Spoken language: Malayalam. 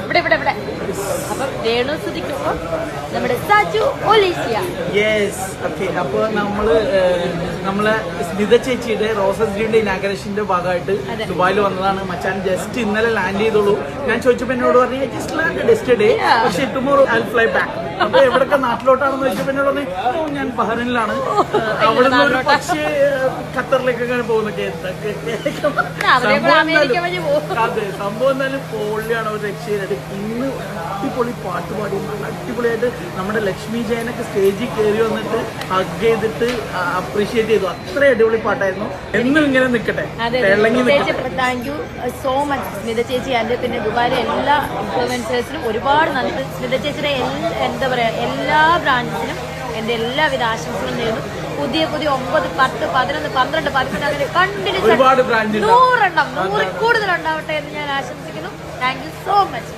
ഇവിടെ ഇവിടെ ഇവിടെ. അപ്പം രേണു സുധിക്കൊപ്പം നമ്മുടെ സാജു ഒലീസിയ. Yes okay. അപ്പൊ നമ്മളെ സ്മിത ചേച്ചിയുടെ റോസസ് ഗ്രീൻ്റെ ഇനാഗ്രേഷന്റെ ഭാഗമായിട്ട് ദുബായിൽ വന്നതാണ്. മച്ചാൻ ജസ്റ്റ് ഇന്നലെ ലാൻഡ് ചെയ്തോളൂ. ഞാൻ ചോദിച്ചപ്പോ എന്നോട് പറഞ്ഞു ജസ്റ്റ് ലാൻഡ് യെസ്റ്റർഡേ, പക്ഷെ ടുമോറോ ഐ ഫ്ലൈ ബാക്ക്. അപ്പൊ എവിടൊക്കെ നാട്ടിലോട്ടാണെന്ന് ചോദിച്ചപ്പോ എന്നോട് പറഞ്ഞു ഞാൻ ബഹ്റൈനിലാണ്, അവിടെ നിന്ന് ഒരു പക്ഷേ ഖത്തറിലേക്കൊക്കെ പോകുന്നൊക്കെ. അതെ, സംഭവം എന്തായാലും പൊള്ളിയാണ്. ഒരു രക്ഷയിലായിട്ട് ഇന്ന് അടിപൊളി പാട്ട് പാടി നല്ല അടിപൊളിയായിട്ട് നമ്മുടെ ലക്ഷ്മി ജയനൊക്കെ സ്റ്റേജിൽ കയറി വന്നിട്ട് ഹഗ് ചെയ്തിട്ട് അപ്രീഷിയേറ്റ് ചെയ്തു. അത്ര അടിപൊളി പാട്ടായിരുന്നു. എന്നും ഇങ്ങനെ നിൽക്കട്ടെ. Thank you so much Smitha ചേച്ചി. ആൻഡ് പിന്നെ ദുബായിലെ എല്ലാ ഇൻഫ്ലുവൻസേഴ്സിനും ഒരുപാട് നന്ദി. സ്മിത ചേച്ചിയുടെ എന്താ പറയാ എല്ലാ ബ്രാഞ്ചസിനും എന്റെ എല്ലാവിധ ആശംസകളും നേരുന്നു. പുതിയ 9, 10, 11, 12, 13 അങ്ങനെ കണ്ടിന്യൂസ് 100 കൂടുതൽ ഉണ്ടാവട്ടെ എന്ന് ഞാൻ ആശംസിക്കുന്നു. Thank you so much.